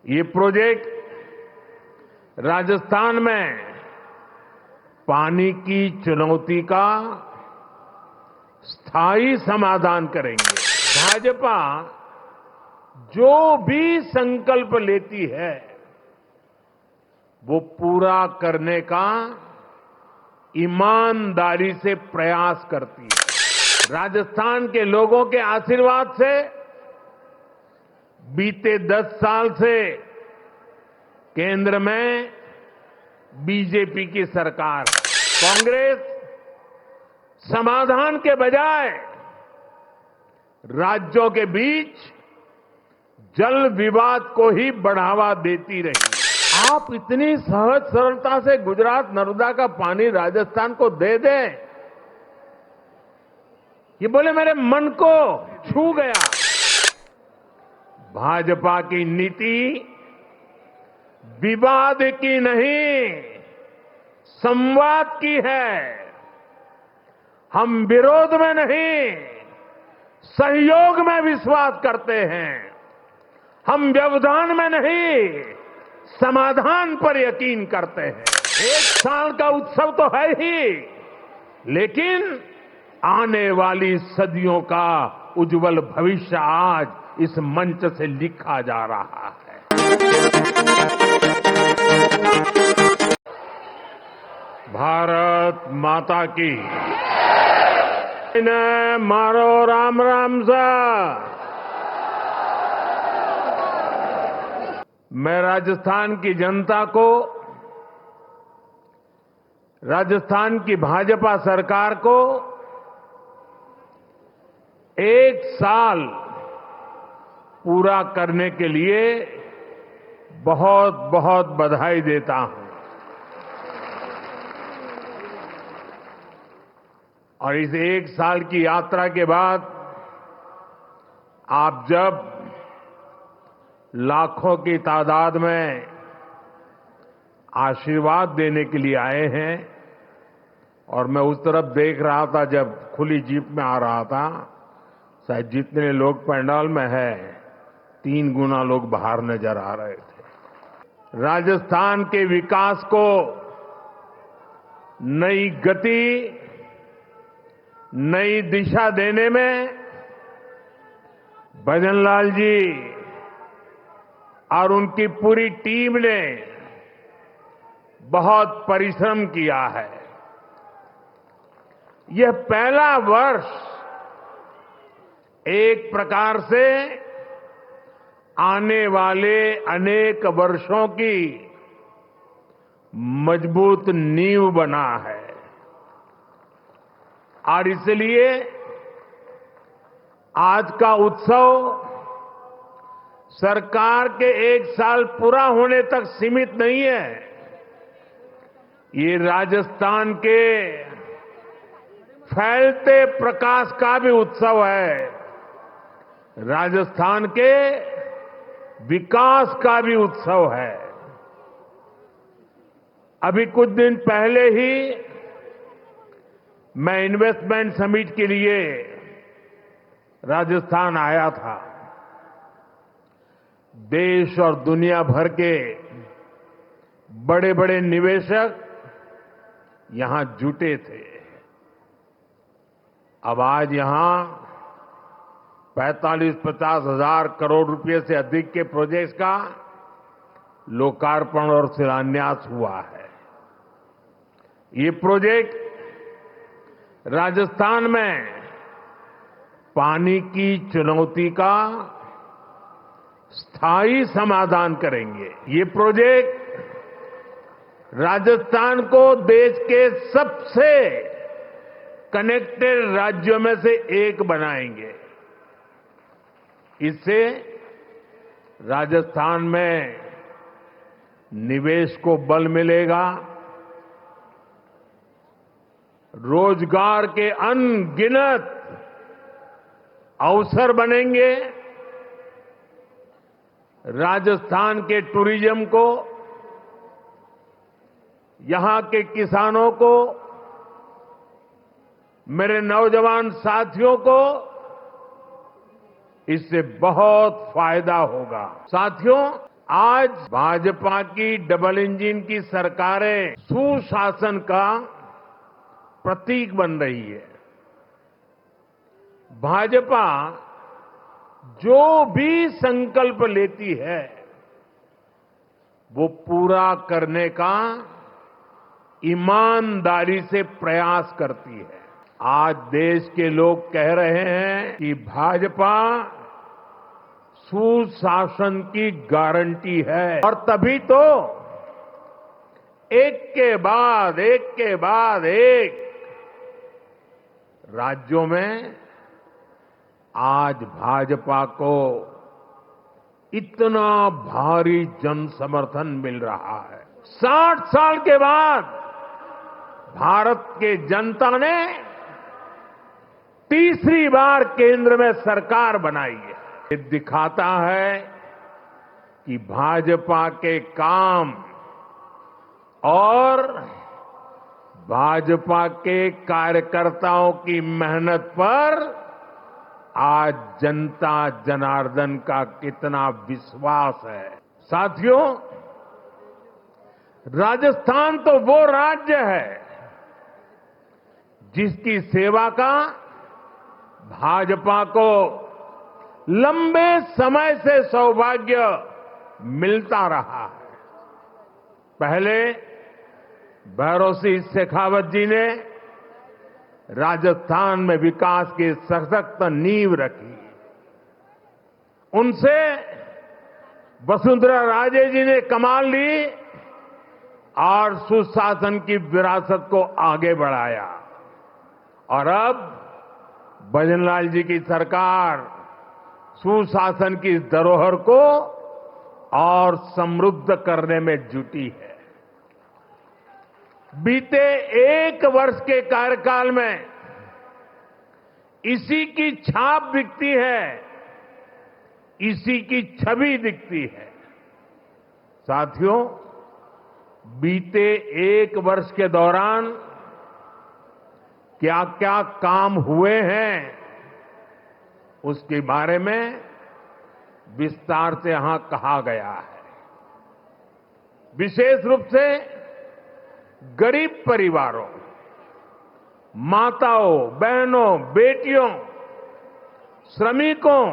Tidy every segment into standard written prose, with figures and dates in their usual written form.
ये प्रोजेक्ट राजस्थान में पानी की चुनौती का स्थायी समाधान करेंगे। भाजपा जो भी संकल्प लेती है वो पूरा करने का ईमानदारी से प्रयास करती है। राजस्थान के लोगों के आशीर्वाद से बीते 10 साल से केंद्र में बीजेपी की सरकार है। कांग्रेस समाधान के बजाय राज्यों के बीच जल विवाद को ही बढ़ावा देती रही। आप इतनी सहज सरलता से गुजरात नर्मदा का पानी राजस्थान को दे दें, ये बोले मेरे मन को छू गया। भाजपा की नीति विवाद की नहीं, संवाद की है। हम विरोध में नहीं, सहयोग में विश्वास करते हैं। हम व्यवधान में नहीं, समाधान पर यकीन करते हैं। 1 साल का उत्सव तो है ही, लेकिन आने वाली सदियों का उज्जवल भविष्य आज इस मंच से लिखा जा रहा है। भारत माता की मारो राम राम सा। मैं राजस्थान की जनता को, राजस्थान की भाजपा सरकार को 1 साल पूरा करने के लिए बहुत बहुत बधाई देता हूं। और इस 1 साल की यात्रा के बाद आप जब लाखों की तादाद में आशीर्वाद देने के लिए आए हैं, और मैं उस तरफ देख रहा था जब खुली जीप में आ रहा था, शायद जितने लोग पंडाल में हैं 3 गुना लोग बाहर नजर आ रहे थे। राजस्थान के विकास को नई गति, नई दिशा देने में भजनलाल जी और उनकी पूरी टीम ने बहुत परिश्रम किया है। यह पहला वर्ष एक प्रकार से आने वाले अनेक वर्षों की मजबूत नींव बना है। और इसलिए आज का उत्सव सरकार के 1 साल पूरा होने तक सीमित नहीं है। ये राजस्थान के फैलते प्रकाश का भी उत्सव है, राजस्थान के विकास का भी उत्सव है। अभी कुछ दिन पहले ही मैं इन्वेस्टमेंट समिट के लिए राजस्थान आया था। देश और दुनिया भर के बड़े बड़े निवेशक यहां जुटे थे। अब आज यहां 45-50 हजार करोड़ रुपए से अधिक के प्रोजेक्ट्स का लोकार्पण और शिलान्यास हुआ है। ये प्रोजेक्ट राजस्थान में पानी की चुनौती का स्थायी समाधान करेंगे। ये प्रोजेक्ट राजस्थान को देश के सबसे कनेक्टेड राज्यों में से एक बनाएंगे। इससे राजस्थान में निवेश को बल मिलेगा, रोजगार के अनगिनत अवसर बनेंगे, राजस्थान के टूरिज्म को, यहां के किसानों को, मेरे नौजवान साथियों को इससे बहुत फायदा होगा। साथियों, आज भाजपा की डबल इंजन की सरकारें सुशासन का प्रतीक बन रही है। भाजपा जो भी संकल्प लेती है वो पूरा करने का ईमानदारी से प्रयास करती है। आज देश के लोग कह रहे हैं कि भाजपा सुशासन की गारंटी है और तभी तो एक के बाद एक राज्यों में आज भाजपा को इतना भारी जन समर्थन मिल रहा है। 60 साल के बाद भारत के जनता ने तीसरी बार केंद्र में सरकार बनाई है। ये दिखाता है कि भाजपा के काम और भाजपा के कार्यकर्ताओं की मेहनत पर आज जनता जनार्दन का कितना विश्वास है। साथियों, राजस्थान तो वो राज्य है जिसकी सेवा का भाजपा को लंबे समय से सौभाग्य मिलता रहा है। पहले भैरों सिंह शेखावत जी ने राजस्थान में विकास की सशक्त नींव रखी। उनसे वसुंधरा राजे जी ने कमान ली और सुशासन की विरासत को आगे बढ़ाया। और अब भजनलाल जी की सरकार सुशासन की इस धरोहर को और समृद्ध करने में जुटी है। बीते एक वर्ष के कार्यकाल में इसी की छाप दिखती है, इसी की छवि दिखती है। साथियों, बीते एक वर्ष के दौरान क्या क्या काम हुए हैं उसके बारे में विस्तार से यहां कहा गया है। विशेष रूप से गरीब परिवारों, माताओं, बहनों, बेटियों, श्रमिकों,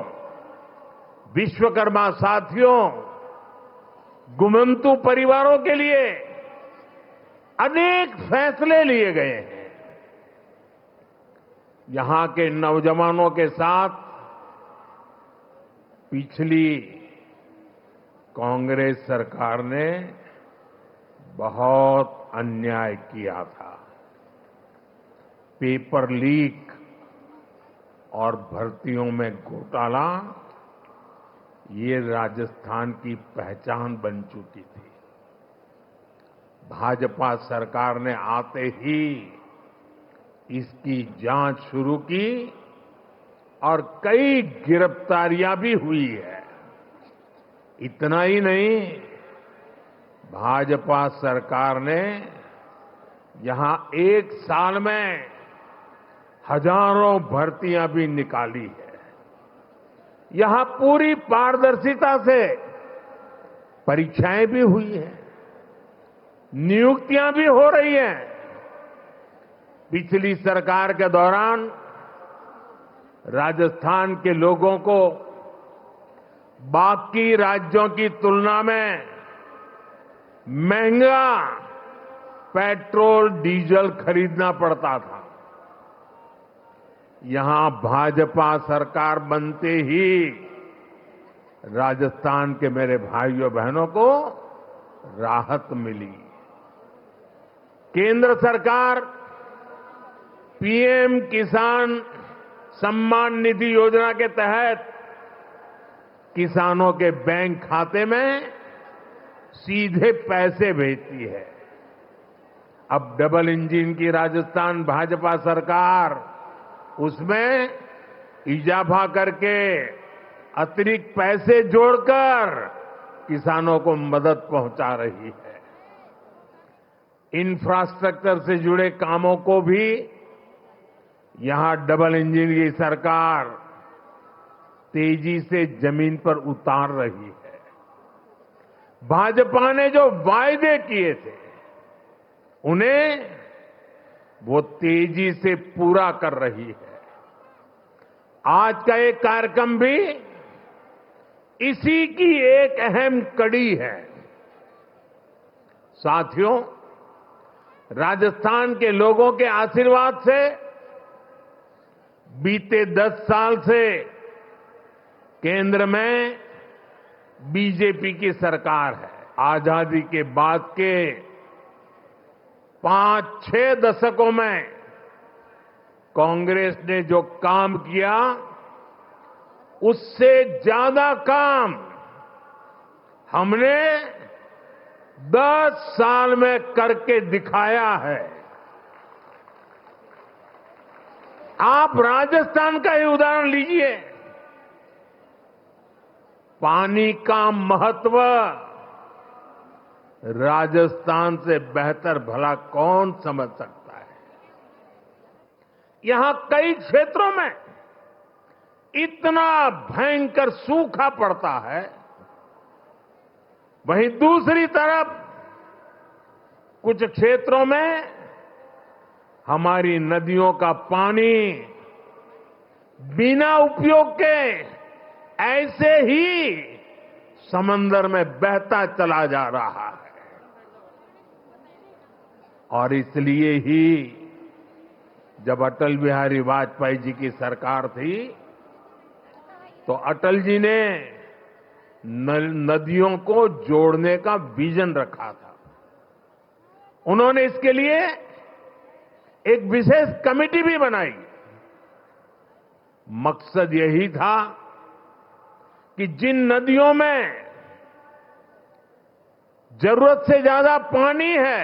विश्वकर्मा साथियों, गुमंतु परिवारों के लिए अनेक फैसले लिए गए हैं। यहां के नौजवानों के साथ पिछली कांग्रेस सरकार ने बहुत अन्याय किया था। पेपर लीक और भर्तियों में घोटाला ये राजस्थान की पहचान बन चुकी थी। भाजपा सरकार ने आते ही इसकी जांच शुरू की और कई गिरफ्तारियां भी हुई है। इतना ही नहीं, भाजपा सरकार ने यहां एक साल में हजारों भर्तियां भी निकाली है। यहां पूरी पारदर्शिता से परीक्षाएं भी हुई हैं, नियुक्तियां भी हो रही हैं। पिछली सरकार के दौरान राजस्थान के लोगों को बाकी राज्यों की तुलना में महंगा पेट्रोल डीजल खरीदना पड़ता था। यहां भाजपा सरकार बनते ही राजस्थान के मेरे भाइयों बहनों को राहत मिली। केंद्र सरकार पीएम किसान सम्मान निधि योजना के तहत किसानों के बैंक खाते में सीधे पैसे भेजती है। अब डबल इंजन की राजस्थान भाजपा सरकार उसमें इजाफा करके अतिरिक्त पैसे जोड़कर किसानों को मदद पहुंचा रही है। इंफ्रास्ट्रक्चर से जुड़े कामों को भी यहां डबल इंजन की सरकार तेजी से जमीन पर उतार रही है। भाजपा ने जो वायदे किए थे उन्हें वो तेजी से पूरा कर रही है। आज का एक कार्यक्रम भी इसी की एक अहम कड़ी है। साथियों, राजस्थान के लोगों के आशीर्वाद से बीते 10 साल से केंद्र में बीजेपी की सरकार है। आजादी के बाद के 5-6 दशकों में कांग्रेस ने जो काम किया उससे ज्यादा काम हमने 10 साल में करके दिखाया है। आप राजस्थान का ही उदाहरण लीजिए। पानी का महत्व राजस्थान से बेहतर भला कौन समझ सकता है। यहां कई क्षेत्रों में इतना भयंकर सूखा पड़ता है, वहीं दूसरी तरफ कुछ क्षेत्रों में हमारी नदियों का पानी बिना उपयोग के ऐसे ही समंदर में बहता चला जा रहा है। और इसलिए ही जब अटल बिहारी वाजपेयी जी की सरकार थी तो अटल जी ने नदियों को जोड़ने का विजन रखा था। उन्होंने इसके लिए एक विशेष कमेटी भी बनाई। मकसद यही था कि जिन नदियों में जरूरत से ज्यादा पानी है,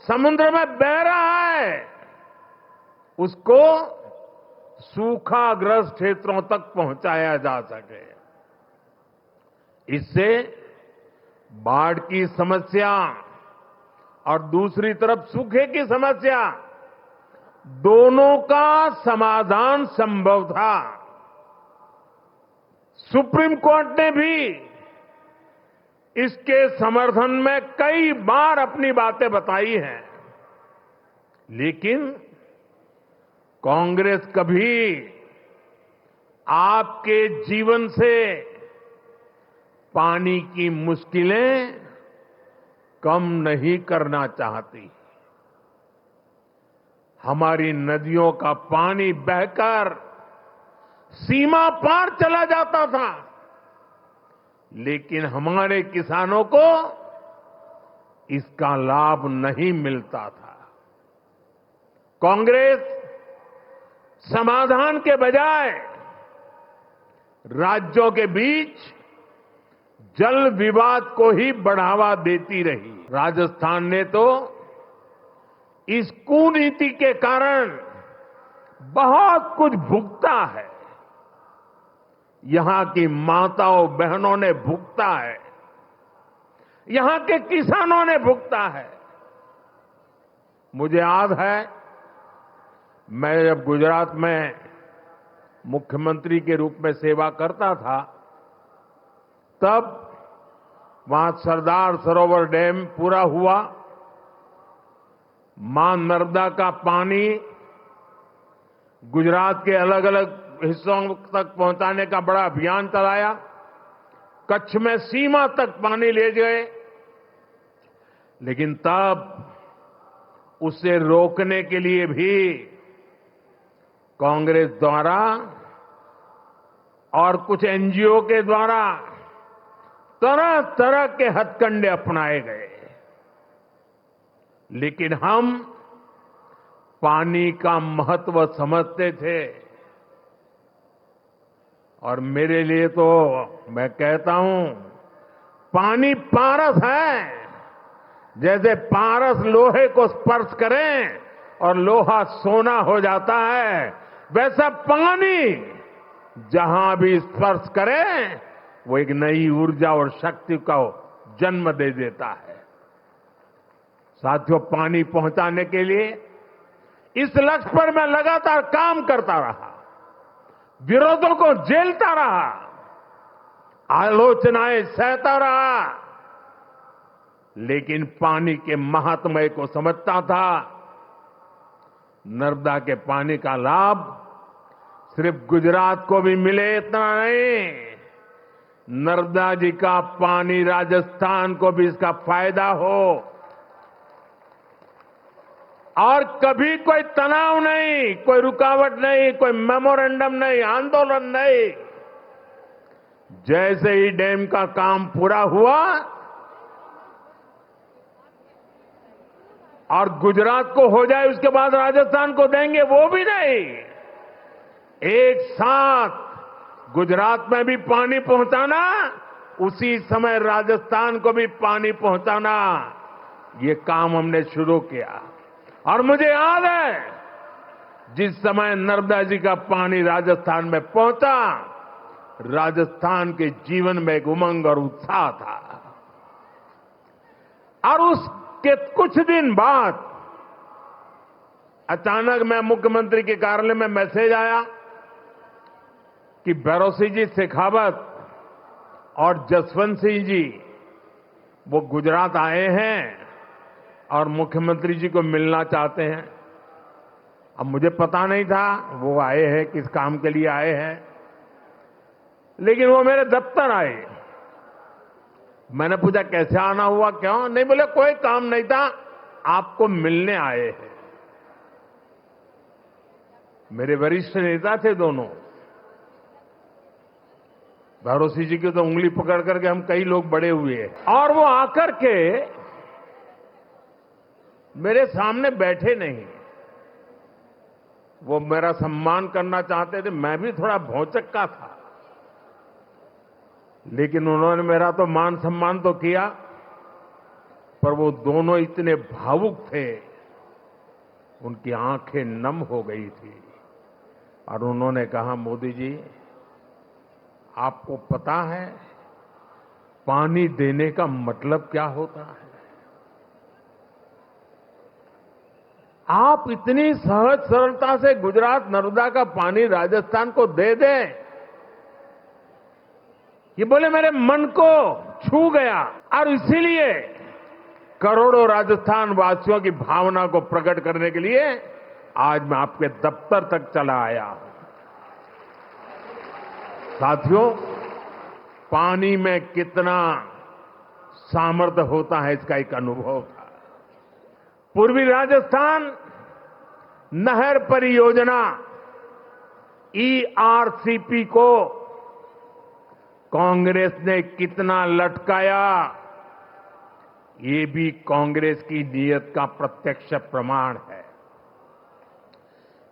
समुद्र में बह रहा है, उसको सूखाग्रस्त क्षेत्रों तक पहुंचाया जा सके। इससे बाढ़ की समस्या और दूसरी तरफ सूखे की समस्या दोनों का समाधान संभव था। सुप्रीम कोर्ट ने भी इसके समर्थन में कई बार अपनी बातें बताई हैं, लेकिन कांग्रेस कभी आपके जीवन से पानी की मुश्किलें कम नहीं करना चाहती। हमारी नदियों का पानी बहकर सीमा पार चला जाता था, लेकिन हमारे किसानों को इसका लाभ नहीं मिलता था। कांग्रेस समाधान के बजाय राज्यों के बीच जल विवाद को ही बढ़ावा देती रही। राजस्थान ने तो इस कुनीति के कारण बहुत कुछ भुगता है। यहां की माताओं बहनों ने भुगता है, यहां के किसानों ने भुगता है। मुझे याद है, मैं जब गुजरात में मुख्यमंत्री के रूप में सेवा करता था, तब वहां सरदार सरोवर डैम पूरा हुआ। मां नर्मदा का पानी गुजरात के अलग अलग हिस्सों तक पहुंचाने का बड़ा अभियान चलाया। कच्छ में सीमा तक पानी ले गए, लेकिन तब उसे रोकने के लिए भी कांग्रेस द्वारा और कुछ एनजीओ के द्वारा तरह तरह के हथकंडे अपनाए गए। लेकिन हम पानी का महत्व समझते थे, और मेरे लिए तो मैं कहता हूं, पानी पारस है। जैसे पारस लोहे को स्पर्श करें और लोहा सोना हो जाता है, वैसा पानी जहां भी स्पर्श करे वो एक नई ऊर्जा और शक्ति को जन्म दे देता है। साथियों, पानी पहुंचाने के लिए इस लक्ष्य पर मैं लगातार काम करता रहा, विरोधों को झेलता रहा। आलोचनाएं सहता रहा, लेकिन पानी के महात्म्य को समझता था। नर्मदा के पानी का लाभ सिर्फ गुजरात को भी मिले इतना नहीं, नर्मदा जी का पानी राजस्थान को भी इसका फायदा हो। और कभी कोई तनाव नहीं, कोई रुकावट नहीं, कोई मेमोरेंडम नहीं, आंदोलन नहीं। जैसे ही डैम का काम पूरा हुआ और गुजरात को हो जाए उसके बाद राजस्थान को देंगे, वो भी नहीं। एक साथ गुजरात में भी पानी पहुंचाना, उसी समय राजस्थान को भी पानी पहुंचाना, ये काम हमने शुरू किया। और मुझे याद है जिस समय नर्मदा जी का पानी राजस्थान में पहुंचा, राजस्थान के जीवन में एक उमंग और उत्साह था। और उसके कुछ दिन बाद अचानक मैं मुख्यमंत्री के कार्यालय में मैसेज आया कि भैरों जी शेखावत और जसवंत सिंह जी वो गुजरात आए हैं और मुख्यमंत्री जी को मिलना चाहते हैं। अब मुझे पता नहीं था वो आए हैं, किस काम के लिए आए हैं, लेकिन वो मेरे दफ्तर आए। मैंने पूछा कैसे आना हुआ, क्यों? नहीं, बोले कोई काम नहीं था, आपको मिलने आए हैं। मेरे वरिष्ठ नेता थे दोनों। भैरों जी की तो उंगली पकड़ करके हम कई लोग बड़े हुए हैं। और वो आकर के मेरे सामने बैठे नहीं, वो मेरा सम्मान करना चाहते थे। मैं भी थोड़ा भौचक्का था, लेकिन उन्होंने मेरा तो मान सम्मान तो किया। पर वो दोनों इतने भावुक थे, उनकी आंखें नम हो गई थी। और उन्होंने कहा, मोदी जी आपको पता है पानी देने का मतलब क्या होता है? आप इतनी सहज सरलता से गुजरात नर्मदा का पानी राजस्थान को दे दें, ये बोले मेरे मन को छू गया। और इसीलिए करोड़ों राजस्थान वासियों की भावना को प्रकट करने के लिए आज मैं आपके दफ्तर तक चला आया हूं। साथियों, पानी में कितना सामर्थ्य होता है इसका एक अनुभव था। पूर्वी राजस्थान नहर परियोजना ईआरसीपी को कांग्रेस ने कितना लटकाया, ये भी कांग्रेस की नीयत का प्रत्यक्ष प्रमाण है।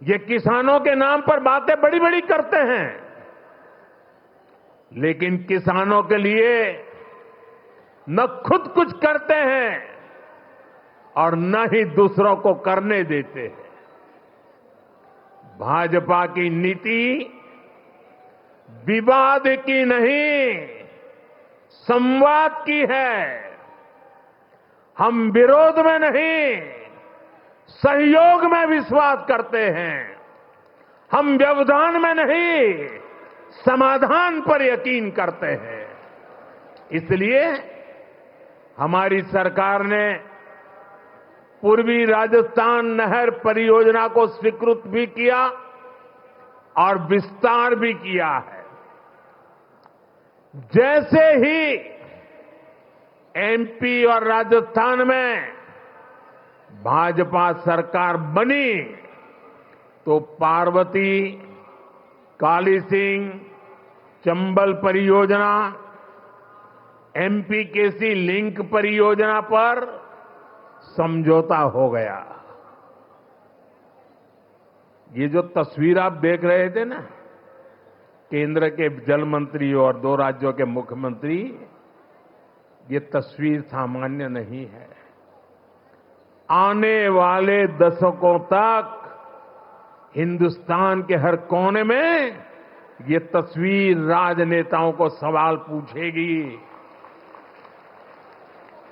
ये किसानों के नाम पर बातें बड़ी बड़ी करते हैं, लेकिन किसानों के लिए न खुद कुछ करते हैं और न ही दूसरों को करने देते हैं। भाजपा की नीति विवाद की नहीं, संवाद की है। हम विरोध में नहीं, सहयोग में विश्वास करते हैं। हम व्यवधान में नहीं, समाधान पर यकीन करते हैं। इसलिए हमारी सरकार ने पूर्वी राजस्थान नहर परियोजना को स्वीकृत भी किया और विस्तार भी किया है। जैसे ही एमपी और राजस्थान में भाजपा सरकार बनी तो पार्वती, काली सिंह, चंबल परियोजना, एमपीकेसी लिंक परियोजना पर समझौता हो गया। ये जो तस्वीर आप देख रहे थे ना, केंद्र के जल मंत्री और 2 राज्यों के मुख्यमंत्री, ये तस्वीर सामान्य नहीं है। आने वाले दशकों तक हिंदुस्तान के हर कोने में ये तस्वीर राजनेताओं को सवाल पूछेगी।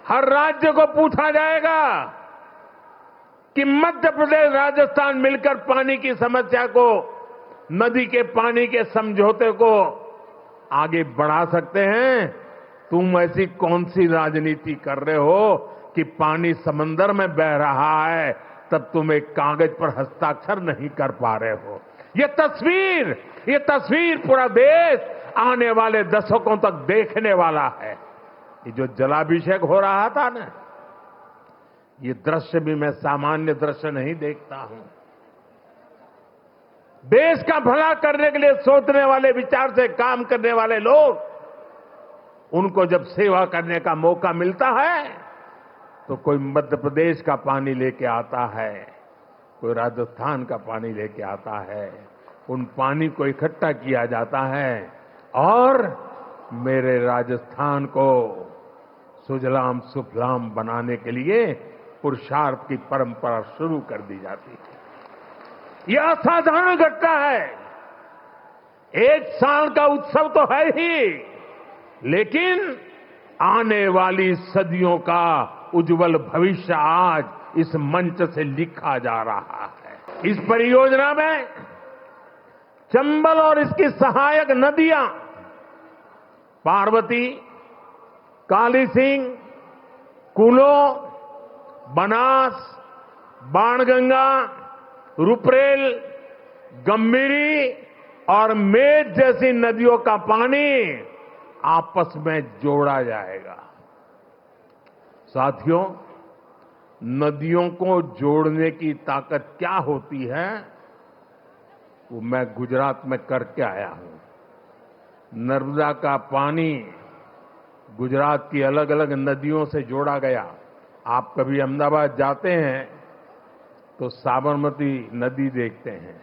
हर राज्य को पूछा जाएगा कि मध्य प्रदेश, राजस्थान मिलकर पानी की समस्या को, नदी के पानी के समझौते को आगे बढ़ा सकते हैं। तुम ऐसी कौन सी राजनीति कर रहे हो कि पानी समंदर में बह रहा है तब तुम एक कागज पर हस्ताक्षर नहीं कर पा रहे हो। ये तस्वीर पूरा देश आने वाले दशकों तक देखने वाला है। ये जो जलाभिषेक हो रहा था ना, ये दृश्य भी मैं सामान्य दृश्य नहीं देखता हूं। देश का भला करने के लिए सोचने वाले, विचार से काम करने वाले लोग, उनको जब सेवा करने का मौका मिलता है तो कोई मध्य प्रदेश का पानी लेके आता है, कोई राजस्थान का पानी लेके आता है। उन पानी को इकट्ठा किया जाता है और मेरे राजस्थान को सुजलाम सुफलाम बनाने के लिए पुरुषार्थ की परंपरा शुरू कर दी जाती है। यह असाधारण घटना है। एक साल का उत्सव तो है ही, लेकिन आने वाली सदियों का उज्जवल भविष्य आज इस मंच से लिखा जा रहा है। इस परियोजना में चंबल और इसकी सहायक नदियां पार्वती, काली सिंह, कूलो, बनास, बाणगंगा, रुपरेल, गंभीरी और मेज जैसी नदियों का पानी आपस में जोड़ा जाएगा। साथियों, नदियों को जोड़ने की ताकत क्या होती है वो मैं गुजरात में करके आया हूं। नर्मदा का पानी गुजरात की अलग अलग नदियों से जोड़ा गया। आप कभी अहमदाबाद जाते हैं तो साबरमती नदी देखते हैं।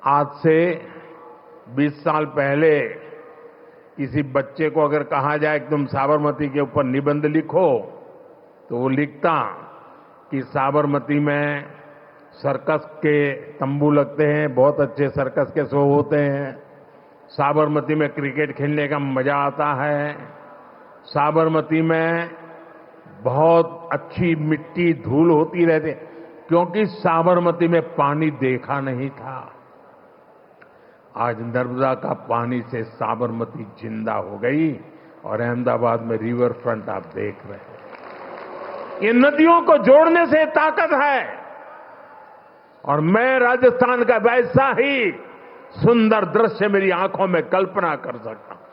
आज से 20 साल पहले किसी बच्चे को अगर कहा जाए कि तुम साबरमती के ऊपर निबंध लिखो, तो वो लिखता कि साबरमती में सर्कस के तंबू लगते हैं, बहुत अच्छे सर्कस के शो होते हैं, साबरमती में क्रिकेट खेलने का मजा आता है, साबरमती में बहुत अच्छी मिट्टी धूल होती रहती, क्योंकि साबरमती में पानी देखा नहीं था। आज नर्मदा का पानी से साबरमती जिंदा हो गई और अहमदाबाद में रिवर फ्रंट आप देख रहे हैं। ये नदियों को जोड़ने से ताकत है और मैं राजस्थान का वैसा ही सुंदर दृश्य मेरी आंखों में कल्पना कर सकता हूं।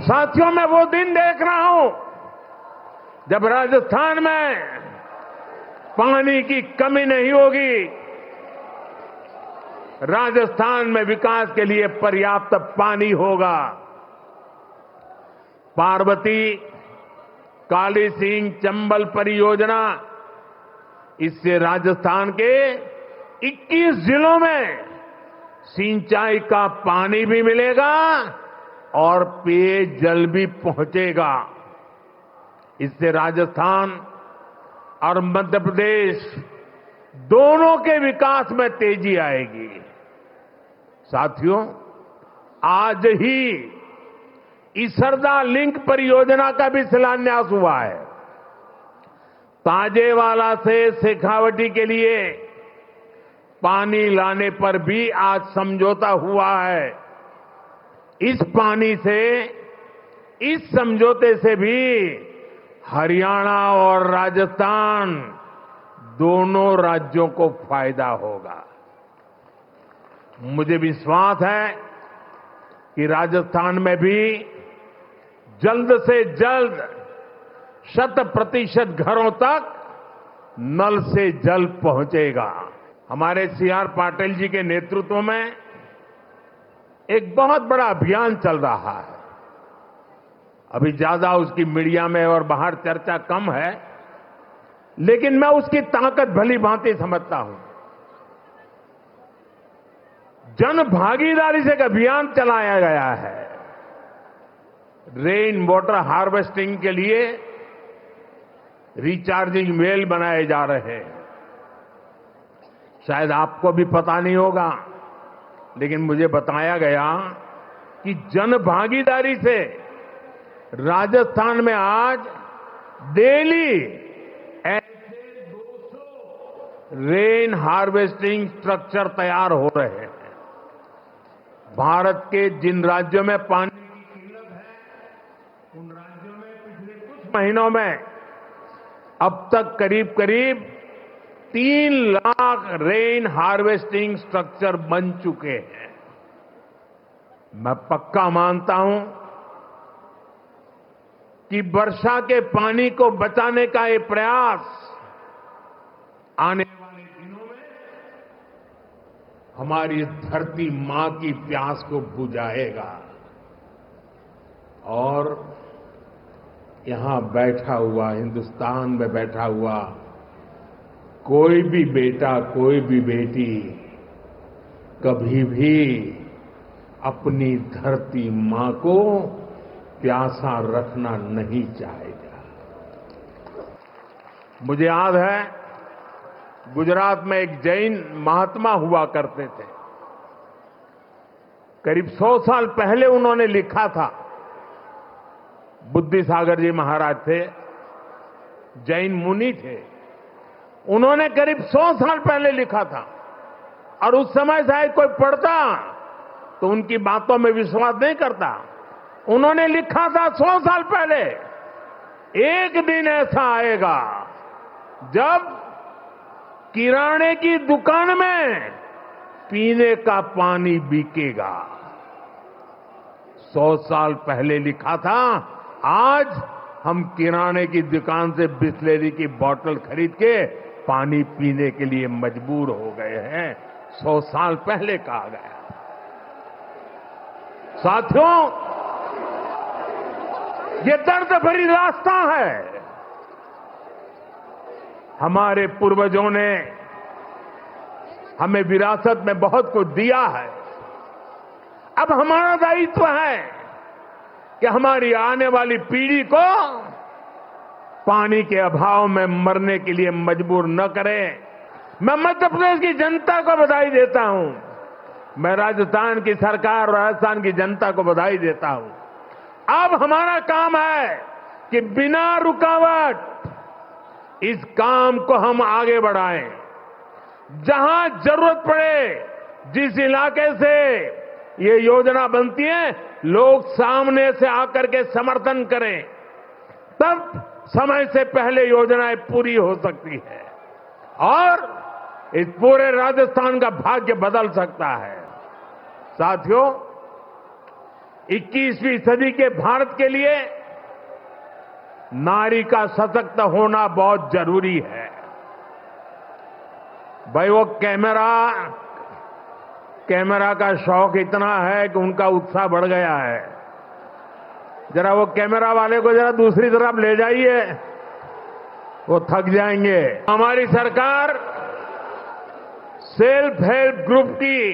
साथियों, मैं वो दिन देख रहा हूं जब राजस्थान में पानी की कमी नहीं होगी। राजस्थान में विकास के लिए पर्याप्त पानी होगा। पार्वती, काली सिंह, चंबल परियोजना, इससे राजस्थान के 21 जिलों में सिंचाई का पानी भी मिलेगा और पेयजल भी पहुंचेगा। इससे राजस्थान और मध्य प्रदेश दोनों के विकास में तेजी आएगी। साथियों, आज ही इसरदा लिंक परियोजना का भी शिलान्यास हुआ है। ताजेवाला से शेखावटी के लिए पानी लाने पर भी आज समझौता हुआ है। इस पानी से, इस समझौते से भी हरियाणा और राजस्थान दोनों राज्यों को फायदा होगा। मुझे विश्वास है कि राजस्थान में भी जल्द से जल्द 100% घरों तक नल से जल पहुंचेगा। हमारे सीआर पाटिल जी के नेतृत्व में एक बहुत बड़ा अभियान चल रहा है। अभी ज्यादा उसकी मीडिया में और बाहर चर्चा कम है, लेकिन मैं उसकी ताकत भली भांति समझता हूं। जन भागीदारी से एक अभियान चलाया गया है। रेन वाटर हार्वेस्टिंग के लिए रिचार्जिंग वेल बनाए जा रहे हैं। शायद आपको भी पता नहीं होगा, लेकिन मुझे बताया गया कि जन भागीदारी से राजस्थान में आज डेली ऐसे 200 रेन हार्वेस्टिंग स्ट्रक्चर तैयार हो रहे हैं। भारत के जिन राज्यों में पानी की किल्लत है, उन राज्यों में पिछले कुछ महीनों में अब तक करीब करीब 3 लाख रेन हार्वेस्टिंग स्ट्रक्चर बन चुके हैं। मैं पक्का मानता हूं कि वर्षा के पानी को बचाने का ये प्रयास आने वाले दिनों में हमारी धरती मां की प्यास को बुझाएगा। और यहां बैठा हुआ, हिंदुस्तान में बैठा हुआ कोई भी बेटा, कोई भी बेटी कभी भी अपनी धरती मां को प्यासा रखना नहीं चाहेगा। मुझे याद है, गुजरात में एक जैन महात्मा हुआ करते थे। करीब 100 साल पहले उन्होंने लिखा था। बुद्धि सागर जी महाराज थे, जैन मुनि थे। उन्होंने करीब 100 साल पहले लिखा था, और उस समय शायद कोई पढ़ता तो उनकी बातों में विश्वास नहीं करता। उन्होंने लिखा था 100 साल पहले, एक दिन ऐसा आएगा जब किराने की दुकान में पीने का पानी बिकेगा। 100 साल पहले लिखा था, आज हम किराने की दुकान से बिस्लेरी की बोतल खरीद के पानी पीने के लिए मजबूर हो गए हैं। 100 साल पहले कहा गया। साथियों, ये दर्द भरी रास्ता है। हमारे पूर्वजों ने हमें विरासत में बहुत कुछ दिया है। अब हमारा दायित्व है कि हमारी आने वाली पीढ़ी को पानी के अभाव में मरने के लिए मजबूर न करें। मैं मध्य प्रदेश की जनता को बधाई देता हूं। मैं राजस्थान की सरकार और राजस्थान की जनता को बधाई देता हूं। अब हमारा काम है कि बिना रुकावट इस काम को हम आगे बढ़ाएं। जहां जरूरत पड़े, जिस इलाके से ये योजना बनती है, लोग सामने से आकर के समर्थन करें, तब समय से पहले योजनाएं पूरी हो सकती है और इस पूरे राजस्थान का भाग्य बदल सकता है। साथियों, 21वीं सदी के भारत के लिए नारी का सशक्त होना बहुत जरूरी है। भाई, वो कैमरा का शौक इतना है कि उनका उत्साह बढ़ गया है। जरा वो कैमरा वाले को जरा दूसरी तरफ ले जाइए, वो थक जाएंगे। हमारी सरकार सेल्फ हेल्प ग्रुप की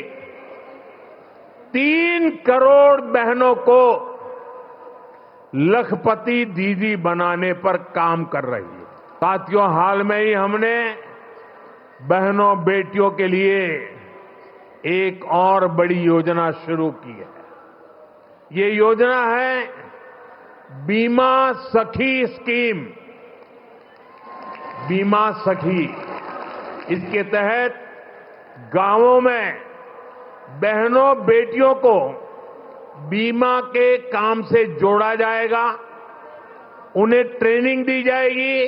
3 करोड़ बहनों को लखपति दीदी बनाने पर काम कर रही है। साथियों, हाल में ही हमने बहनों बेटियों के लिए एक और बड़ी योजना शुरू की है। ये योजना है बीमा सखी स्कीम। बीमा सखी, इसके तहत गांवों में बहनों बेटियों को बीमा के काम से जोड़ा जाएगा, उन्हें ट्रेनिंग दी जाएगी।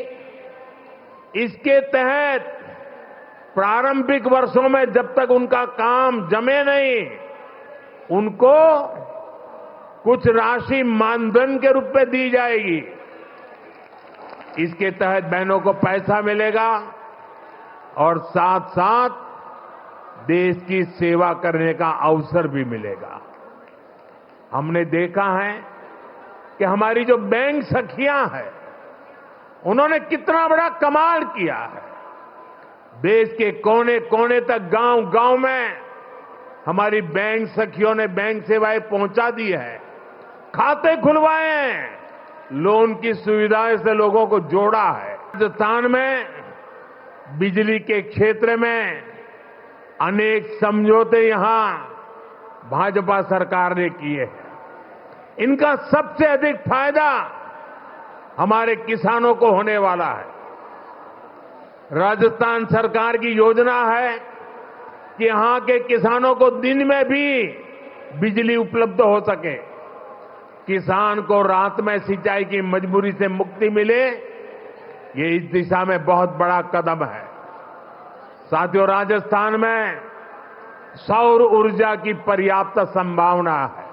इसके तहत प्रारंभिक वर्षों में जब तक उनका काम जमे नहीं, उनको कुछ राशि मानधन के रूप में दी जाएगी। इसके तहत बहनों को पैसा मिलेगा और साथ साथ देश की सेवा करने का अवसर भी मिलेगा। हमने देखा है कि हमारी जो बैंक सखियां हैं, उन्होंने कितना बड़ा कमाल किया है। देश के कोने कोने तक, गांव-गांव में हमारी बैंक सखियों ने बैंक सेवाएं पहुंचा दी है, खाते खुलवाए हैं, लोन की सुविधाएं से लोगों को जोड़ा है। राजस्थान में बिजली के क्षेत्र में अनेक समझौते यहां भाजपा सरकार ने किए हैं। इनका सबसे अधिक फायदा हमारे किसानों को होने वाला है। राजस्थान सरकार की योजना है कि यहां के किसानों को दिन में भी बिजली उपलब्ध हो सके, किसान को रात में सिंचाई की मजबूरी से मुक्ति मिले। ये इस दिशा में बहुत बड़ा कदम है। साथियों, राजस्थान में सौर ऊर्जा की पर्याप्त संभावना है।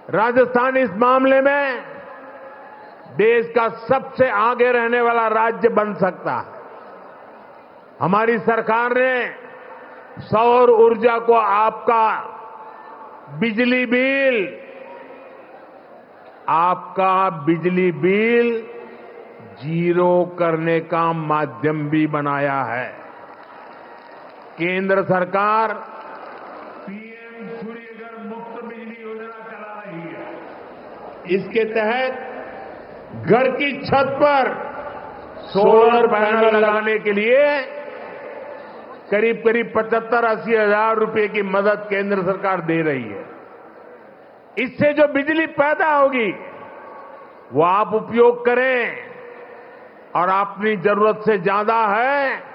राजस्थान इस मामले में देश का सबसे आगे रहने वाला राज्य बन सकता है। हमारी सरकार ने सौर ऊर्जा को आपका बिजली बिल जीरो करने का माध्यम भी बनाया है। केंद्र सरकार पीएम सूर्यघर मुफ्त बिजली योजना चला रही है। इसके तहत घर की छत पर सोलर पैनल लगाने के लिए करीब 75-80 हजार रुपए की मदद केंद्र सरकार दे रही है। इससे जो बिजली पैदा होगी वो आप उपयोग करें, और अपनी जरूरत से ज्यादा है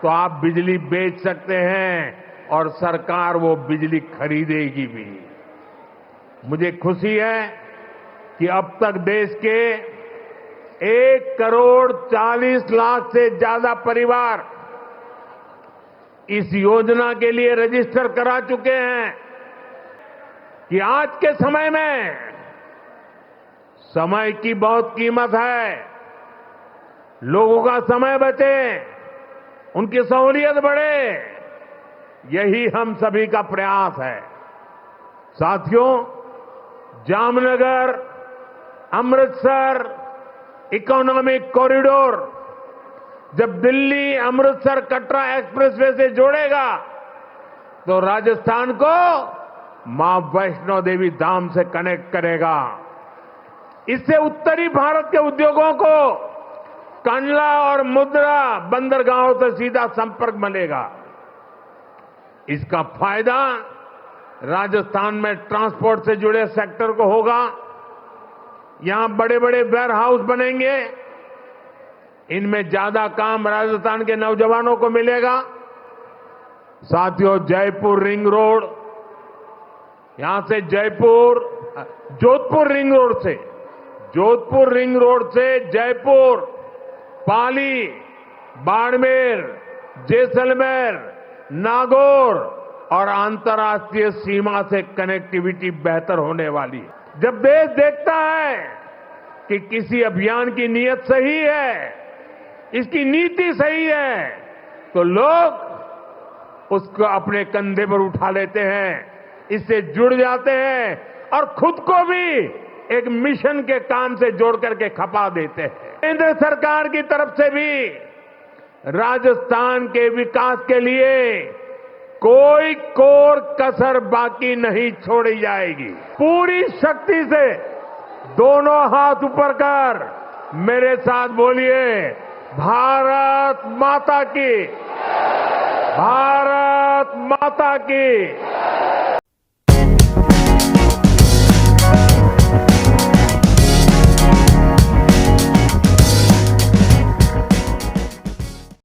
तो आप बिजली बेच सकते हैं और सरकार वो बिजली खरीदेगी भी। मुझे खुशी है कि अब तक देश के 1,40,00,000 से ज्यादा परिवार इस योजना के लिए रजिस्टर करा चुके हैं। कि आज के समय में समय की बहुत कीमत है, लोगों का समय बचे, उनकी सहूलियत बढ़े, यही हम सभी का प्रयास है। साथियों, जामनगर अमृतसर इकोनॉमिक कॉरिडोर जब दिल्ली अमृतसर कटरा एक्सप्रेसवे से जोड़ेगा तो राजस्थान को मां वैष्णो देवी धाम से कनेक्ट करेगा। इससे उत्तरी भारत के उद्योगों को कंडला और मुद्रा बंदरगाहों से सीधा संपर्क मिलेगा। इसका फायदा राजस्थान में ट्रांसपोर्ट से जुड़े सेक्टर को होगा। यहां बड़े बड़े वेयर हाउस बनेंगे, इनमें ज्यादा काम राजस्थान के नौजवानों को मिलेगा। साथियों, जयपुर रिंग रोड, यहां से जोधपुर रिंग रोड से जयपुर, पाली, बाड़मेर, जैसलमेर, नागौर और अंतर्राष्ट्रीय सीमा से कनेक्टिविटी बेहतर होने वाली है। जब देश देखता है कि किसी अभियान की नीयत सही है, इसकी नीति सही है, तो लोग उसको अपने कंधे पर उठा लेते हैं, इससे जुड़ जाते हैं और खुद को भी एक मिशन के काम से जोड़ करके खपा देते हैं। केंद्र सरकार की तरफ से भी राजस्थान के विकास के लिए कोई कोर कसर बाकी नहीं छोड़ी जाएगी। पूरी शक्ति से दोनों हाथ ऊपर कर मेरे साथ बोलिए, भारत माता की, भारत माता की।